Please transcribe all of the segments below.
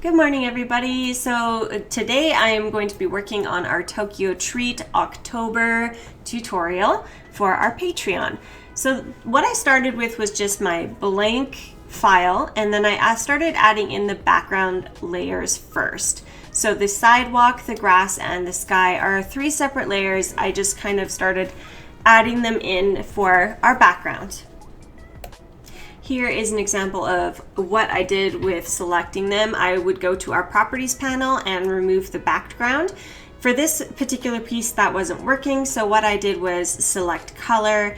Good morning, everybody. So today I am going to be working on our Tokyo Treat October tutorial for our Patreon. So what I started with was just my blank file, and then I started adding in the background layers first. So the sidewalk, the grass, and the sky are three separate layers. I just kind of started adding them in for our background. Here is an example of what I did with selecting them. I would go to our properties panel and remove the background. For this particular piece that wasn't working, so what I did was select color.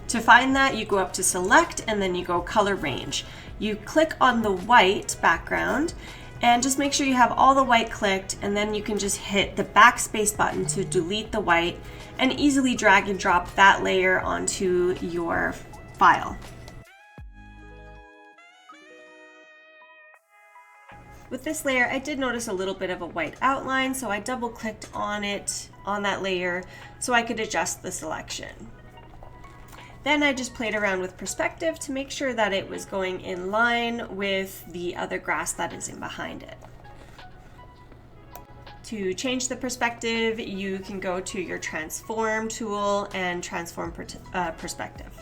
To find that, you go up to select and then you go color range. You click on the white background and just make sure you have all the white clicked, and then you can just hit the backspace button to delete the white and easily drag and drop that layer onto your file. With this layer, I did notice a little bit of a white outline, so I double clicked on it, on that layer, so I could adjust the selection. Then I just played around with perspective to make sure that it was going in line with the other grass that is in behind it. To change the perspective, you can go to your transform tool and transform perspective.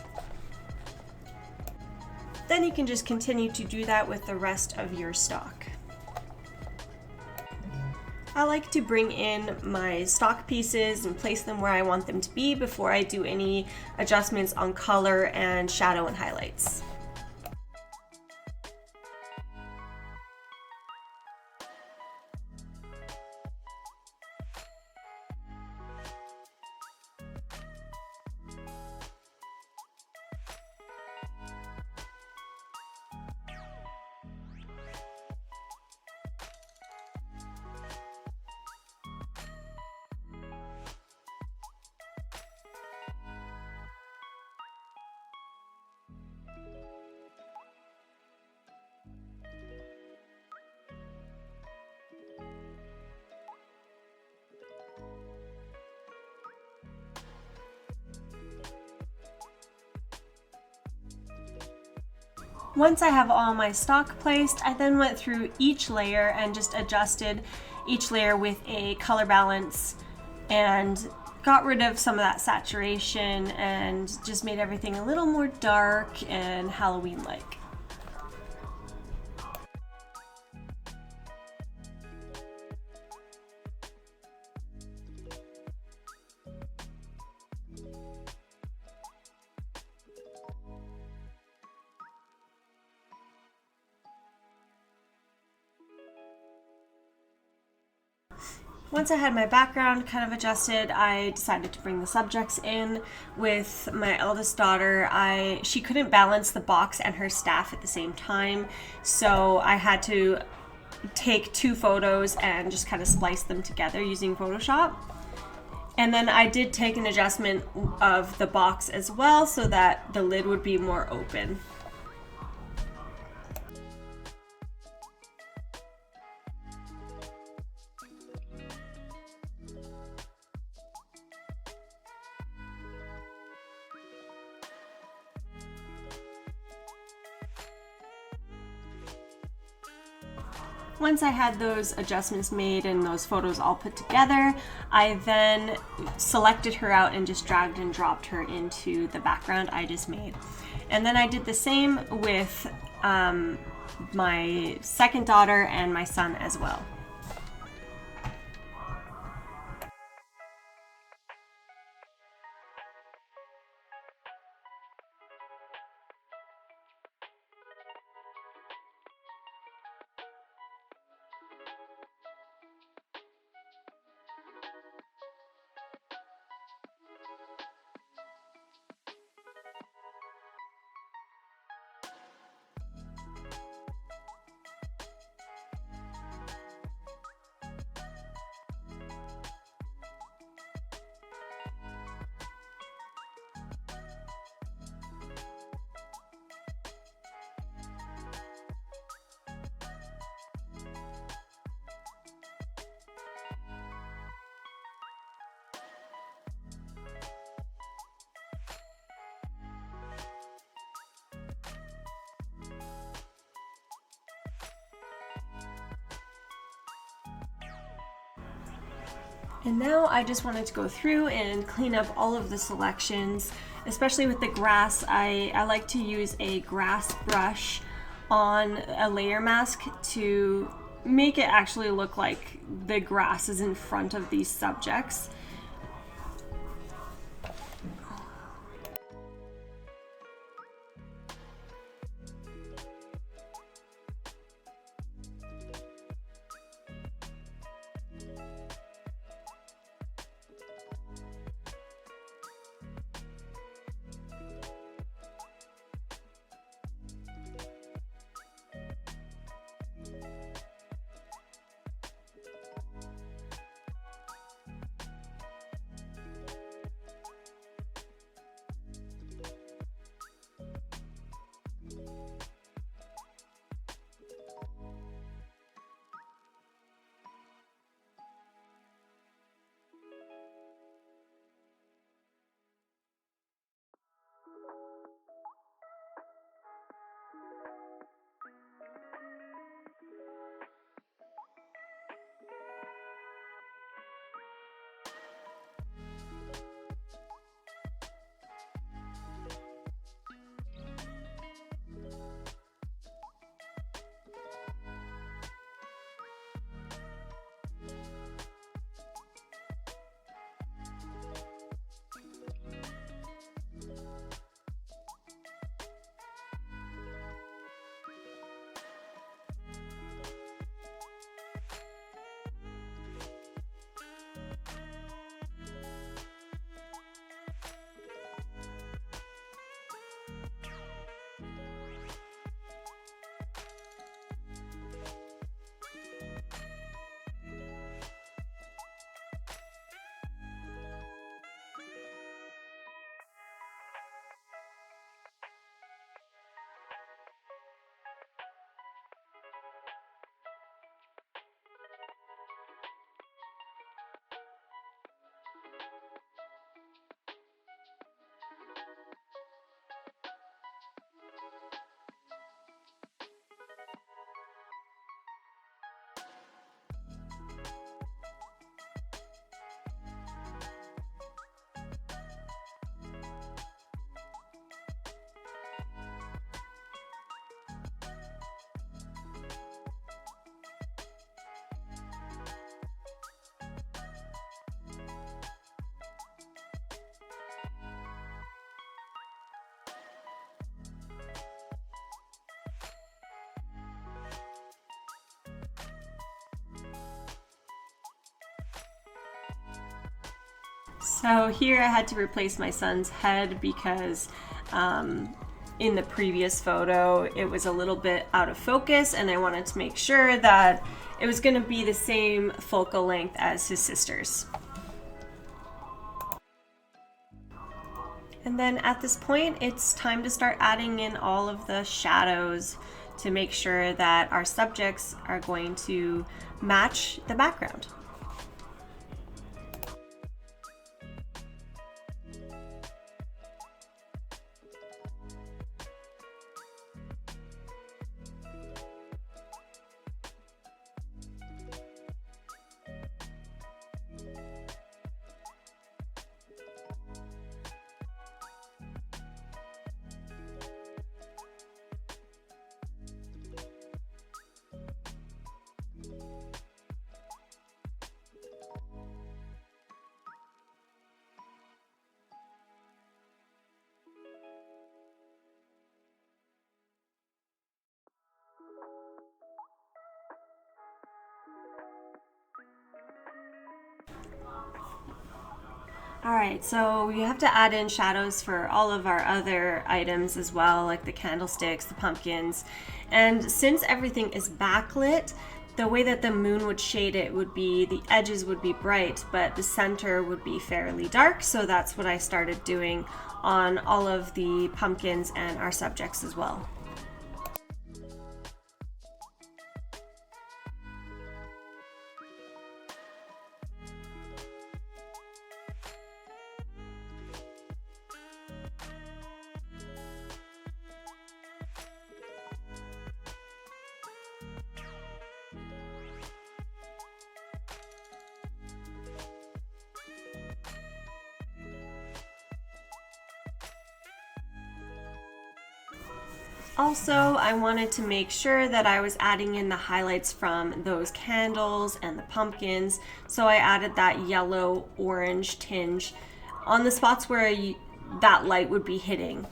Then you can just continue to do that with the rest of your stock. I like to bring in my stock pieces and place them where I want them to be before I do any adjustments on color and shadow and highlights. Once I have all my stock placed, I then went through each layer and just adjusted each layer with a color balance and got rid of some of that saturation and just made everything a little more dark and Halloween-like. Once I had my background kind of adjusted, I decided to bring the subjects in. With my eldest daughter, she couldn't balance the box and her staff at the same time, so I had to take two photos and just kind of splice them together using Photoshop. And then I did take an adjustment of the box as well so that the lid would be more open. Once I had those adjustments made and those photos all put together, I then selected her out and just dragged and dropped her into the background I just made. And then I did the same with my second daughter and my son as well. And now I just wanted to go through and clean up all of the selections, especially with the grass. I like to use a grass brush on a layer mask to make it actually look like the grass is in front of these subjects. So here I had to replace my son's head because in the previous photo it was a little bit out of focus, and I wanted to make sure that it was going to be the same focal length as his sister's. And then at this point it's time to start adding in all of the shadows to make sure that our subjects are going to match the background. Alright, so we have to add in shadows for all of our other items as well, like the candlesticks, the pumpkins. And since everything is backlit, the way that the moon would shade it would be the edges would be bright, but the center would be fairly dark. So that's what I started doing on all of the pumpkins and our subjects as well. Also, I wanted to make sure that I was adding in the highlights from those candles and the pumpkins, so I added that yellow orange tinge on the spots where that light would be hitting.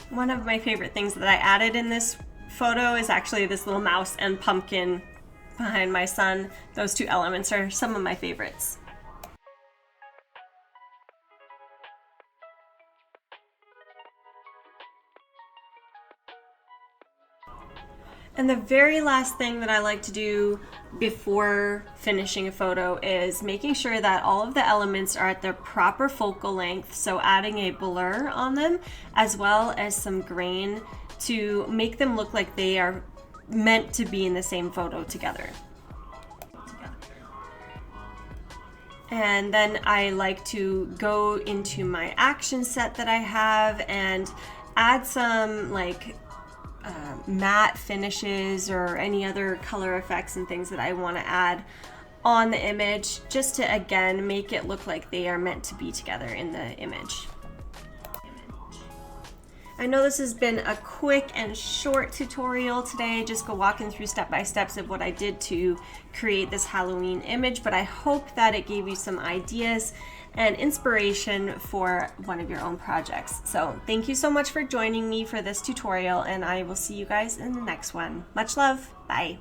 One of my favorite things that I added in this photo is actually this little mouse and pumpkin behind my son. Those two elements are some of my favorites. And the very last thing that I like to do before finishing a photo is making sure that all of the elements are at their proper focal length, so adding a blur on them as well as some grain to make them look like they are meant to be in the same photo together. And then I like to go into my action set that I have and add some matte finishes or any other color effects and things that I want to add on the image, just to again make it look like they are meant to be together in the image. I know this has been a quick and short tutorial today, just go walking through step-by-steps of what I did to create this Halloween image, but I hope that it gave you some ideas and inspiration for one of your own projects. So thank you so much for joining me for this tutorial, and I will see you guys in the next one. Much love, bye.